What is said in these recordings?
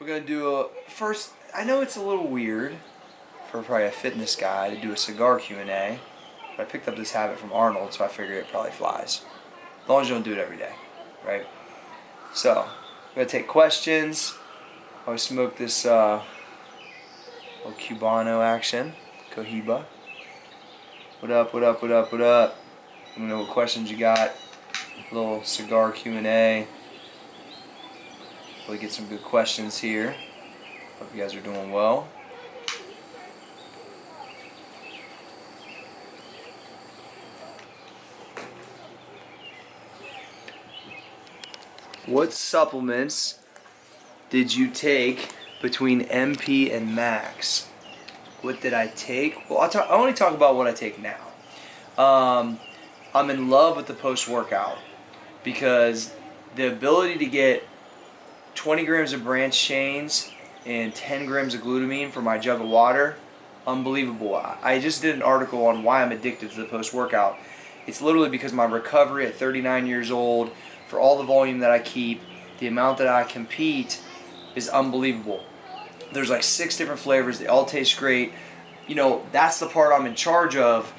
We're going to do first, I know it's a little weird for probably a fitness guy to do a cigar Q&A, but I picked up this habit from Arnold, so I figured it probably flies. As long as you don't do it every day, right? So, we're going to take questions. I always smoke this little Cubano action, Cohiba. What up, what up, what up, what up? Let me know what questions you got. A little cigar Q&A. Hopefully get some good questions here. Hope you guys are doing well. What supplements did you take between MP and Max? What did I take? Well, I only talk about what I take now. I'm in love with the post-workout because the ability to get 20 grams of branched chains and 10 grams of glutamine for my jug of water, unbelievable. I just did an article on why I'm addicted to the post-workout. It's literally because my recovery at 39 years old, for all the volume that I keep, the amount that I compete is unbelievable. There's like 6 different flavors. They all taste great. You know, that's the part I'm in charge of,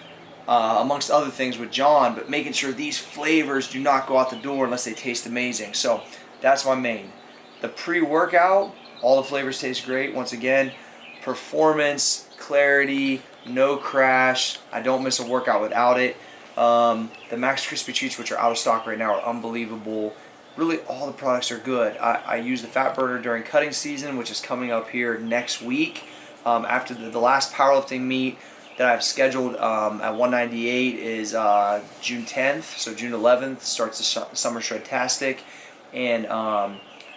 amongst other things with John, but making sure these flavors do not go out the door unless they taste amazing. So that's my main. The pre-workout, all the flavors taste great. Once again, performance, clarity, no crash. I don't miss a workout without it. The Max Crispy Treats, which are out of stock right now, are unbelievable. Really, all the products are good. I use the fat burner during cutting season, which is coming up here next week. After the last powerlifting meet that I've scheduled at 198 is June 10th. So June 11th starts the Summer Shredtastic. And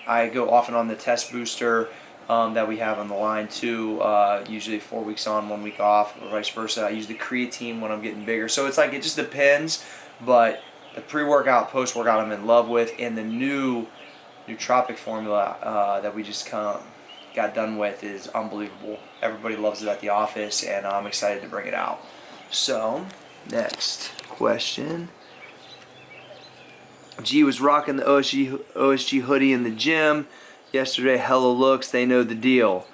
I go off and on the test booster that we have on the line too, usually 4 weeks on, 1 week off, or vice versa. I use the creatine when I'm getting bigger. So it's like, it just depends, but the pre-workout, post-workout I'm in love with, and the new nootropic formula that we just got done with is unbelievable. Everybody loves it at the office, and I'm excited to bring it out. So, next question. G was rocking the OSG hoodie in the gym yesterday. Hella looks, they know the deal.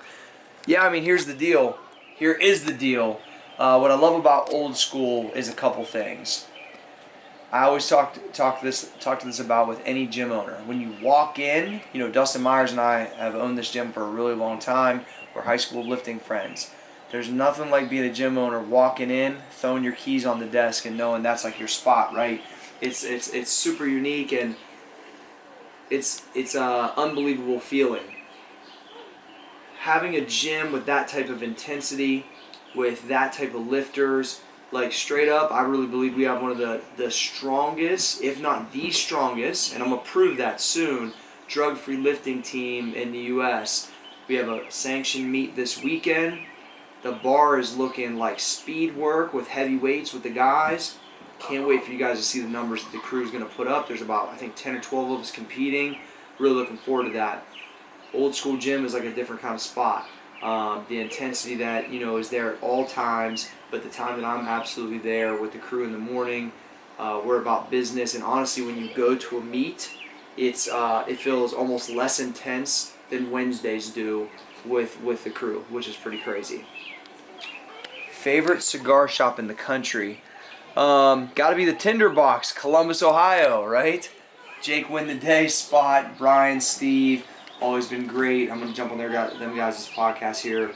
Yeah, I mean, here's the deal. Here is the deal. What I love about old school is a couple things. I always talk to this about with any gym owner. When you walk in, you know, Dustin Myers and I have owned this gym for a really long time. We're high school lifting friends. There's nothing like being a gym owner, walking in, throwing your keys on the desk, and knowing that's like your spot, right? It's super unique, and it's an unbelievable feeling. Having a gym with that type of intensity, with that type of lifters, like straight up, I really believe we have one of the strongest, if not the strongest, and I'm going to prove that soon, drug-free lifting team in the U.S. We have a sanctioned meet this weekend. The bar is looking like speed work with heavy weights with the guys. Can't wait for you guys to see the numbers that the crew is going to put up. There's about, I think, 10 or 12 of us competing. Really looking forward to that. Old school gym is like a different kind of spot. The intensity that, you know, is there at all times, but the time that I'm absolutely there with the crew in the morning, we're about business. And honestly, when you go to a meet, it feels almost less intense than Wednesdays do with the crew, which is pretty crazy. Favorite cigar shop in the country? Gotta be the Tinderbox, Columbus, Ohio, right? Jake Win the Day spot, Brian, Steve, always been great. I'm gonna jump on them guys' podcast here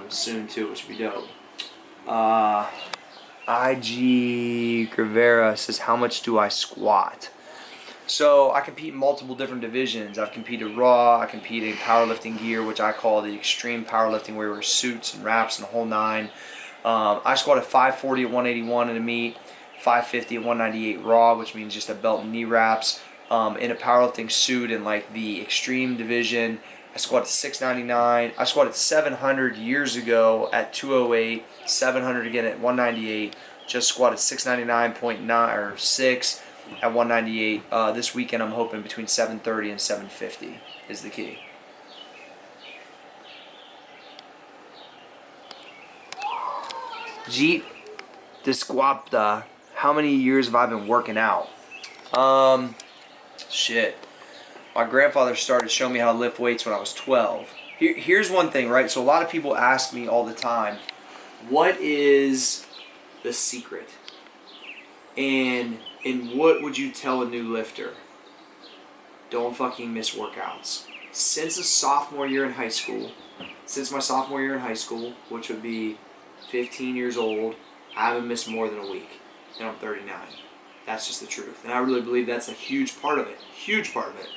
soon too, which would be dope. IG Rivera says, how much do I squat? So I compete in multiple different divisions. I've competed raw, I compete in powerlifting gear, which I call the extreme powerlifting, where we wear suits and wraps and the whole nine. I squatted 540 at 181 in a meet, 550 at 198 raw, which means just a belt and knee wraps. In a powerlifting suit in like the extreme division, I squatted 699. I squatted 700 years ago at 208, 700 again at 198. Just squatted 699.9 or 6 at 198. This weekend I'm hoping between 730 and 750 is the key. Jeet Desquapta, how many years have I been working out? Shit. my grandfather started showing me how to lift weights when I was 12. Here's one thing, right? So a lot of people ask me all the time, what is the secret? And what would you tell a new lifter? Don't fucking miss workouts. Since my sophomore year in high school, which would be 15 years old, I haven't missed more than a week. And I'm 39. That's just the truth. And I really believe that's a huge part of it. Huge part of it.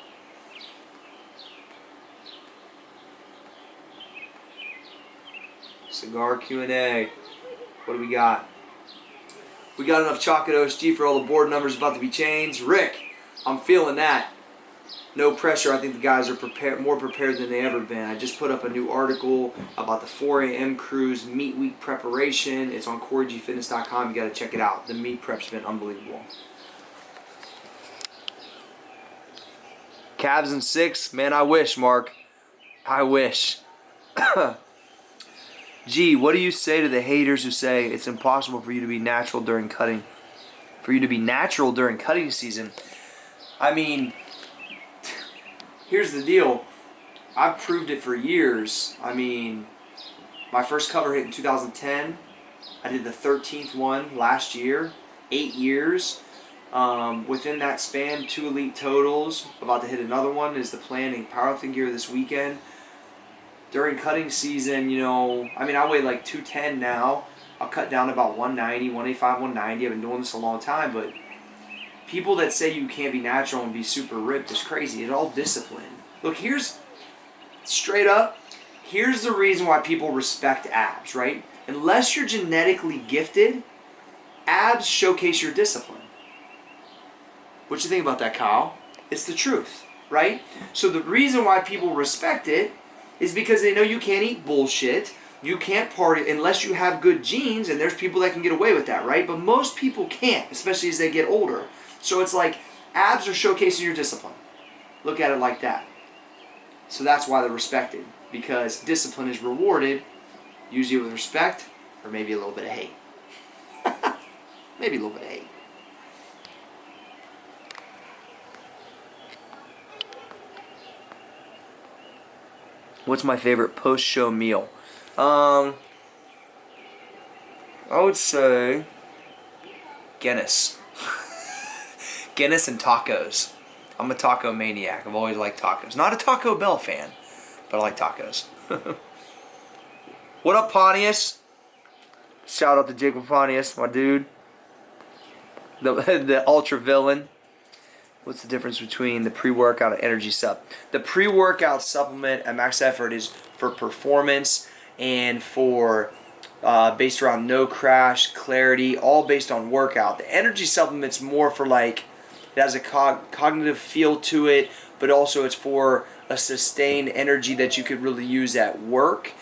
Cigar Q&A. What do we got? We got enough chocolate OSG for all the board numbers about to be changed. Rick, I'm feeling that. No pressure. I think the guys are more prepared than they ever been. I just put up a new article about the 4 a.m. cruise meet week preparation. It's on CoryGFitness.com. You got to check it out. The meet prep's been unbelievable. Cavs in 6. Man, I wish, Mark. I wish. Gee, what do you say to the haters who say it's impossible for you to be natural during cutting? For you to be natural during cutting season? I mean, here's the deal. I've proved it for years. I mean, my first cover hit in 2010. I did the 13th one last year. 8 years. Within that span, 2 elite totals. About to hit another one is the plan in powerlifting gear this weekend. During cutting season, you know, I mean, I weigh like 210 now. I'll cut down to about 190, 185, 190. I've been doing this a long time, but people that say you can't be natural and be super ripped is crazy. It's all discipline. Look, here's, straight up, here's the reason why people respect abs, right? Unless you're genetically gifted, abs showcase your discipline. What you think about that, Kyle? It's the truth, right? So the reason why people respect it is because they know you can't eat bullshit. You can't party unless you have good genes, and there's people that can get away with that, right? But most people can't, especially as they get older. So it's like abs are showcasing your discipline. Look at it like that. So that's why they're respected, because discipline is rewarded, usually with respect or maybe a little bit of hate. Maybe a little bit of hate. What's my favorite post-show meal? I would say Guinness. Guinness and tacos. I'm a taco maniac. I've always liked tacos. Not a Taco Bell fan, but I like tacos. What up, Pontius? Shout out to Jacob Pontius, my dude. The ultra villain. What's the difference between the pre-workout and energy sup? The pre-workout supplement at Max Effort is for performance and for based around no crash, clarity, all based on workout. The energy supplement's more for like, it has a cognitive feel to it, but also it's for a sustained energy that you could really use at work.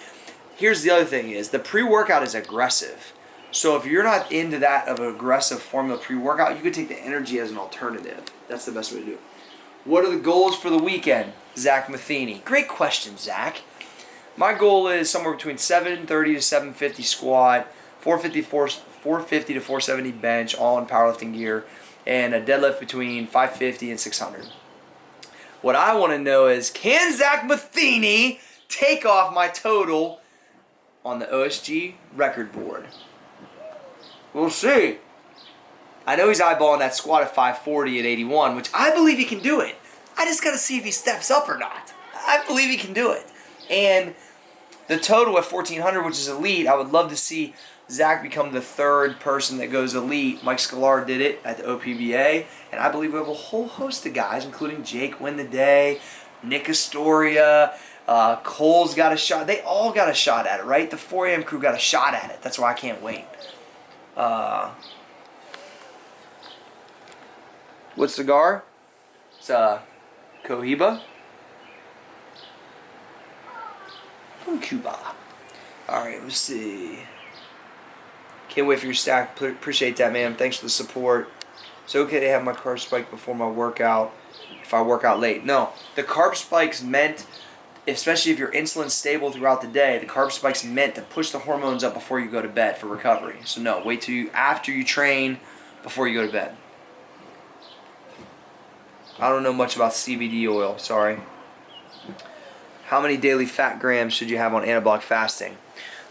Here's the other thing is, the pre-workout is aggressive. So if you're not into that of an aggressive formula pre-workout, you could take the energy as an alternative. That's the best way to do it. What are the goals for the weekend? Zach Matheny. Great question, Zach. My goal is somewhere between 730 to 750 squat, 450 to 470 bench, all in powerlifting gear, and a deadlift between 550 and 600. What I want to know is, can Zach Matheny take off my total on the OSG record board? We'll see. I know he's eyeballing that squat at 540 at 81, which I believe he can do it. I just got to see if he steps up or not. I believe he can do it. And the total at 1400, which is elite, I would love to see Zach become the third person that goes elite. Mike Cigar did it at the OPBA, and I believe we have a whole host of guys, including Jake Win the Day, Nick Astoria, Cole's got a shot. They all got a shot at it, right? The 4 a.m. crew got a shot at it. That's why I can't wait. What cigar? It's Cohiba from Cuba. Alright, let's see. Can't wait for your stack. Appreciate that, man. Thanks for the support. It's okay to have my carb spike before my workout if I work out late. No, the carb spike's meant, especially if you're insulin stable throughout the day, the carb spike's meant to push the hormones up before you go to bed for recovery. So no, wait till after you train before you go to bed. I don't know much about CBD oil, sorry. How many daily fat grams should you have on anabolic fasting?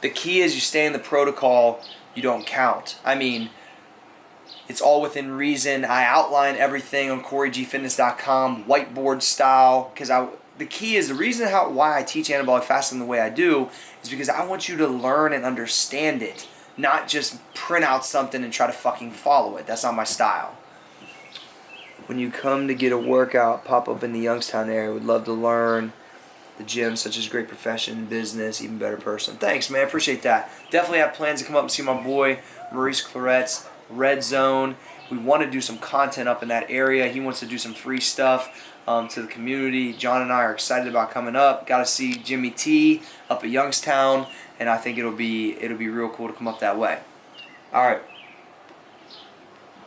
The key is you stay in the protocol, you don't count. I mean, it's all within reason. I outline everything on CoryGFitness.com, whiteboard style, because the key is the reason why I teach anabolic fasting the way I do is because I want you to learn and understand it, not just print out something and try to fucking follow it. That's not my style. When you come to get a workout, pop up in the Youngstown area. Would love to learn the gym, such as great profession, business, even better person. Thanks, man. Appreciate that. Definitely have plans to come up and see my boy, Maurice Claret's Red Zone. We want to do some content up in that area. He wants to do some free stuff to the community. John and I are excited about coming up. Got to see Jimmy T up at Youngstown, and I think it'll be real cool to come up that way. All right.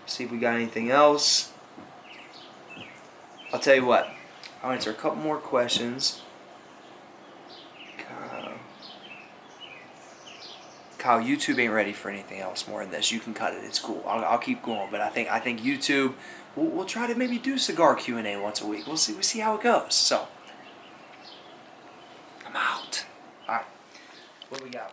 See if we got anything else. I'll tell you what. I'll answer a couple more questions. Kyle, YouTube ain't ready for anything else more than this. You can cut it. It's cool. I'll keep going. But I think YouTube. We'll try to maybe do Cigar Q&A once a week. We'll see how it goes. So I'm out. All right. What do we got?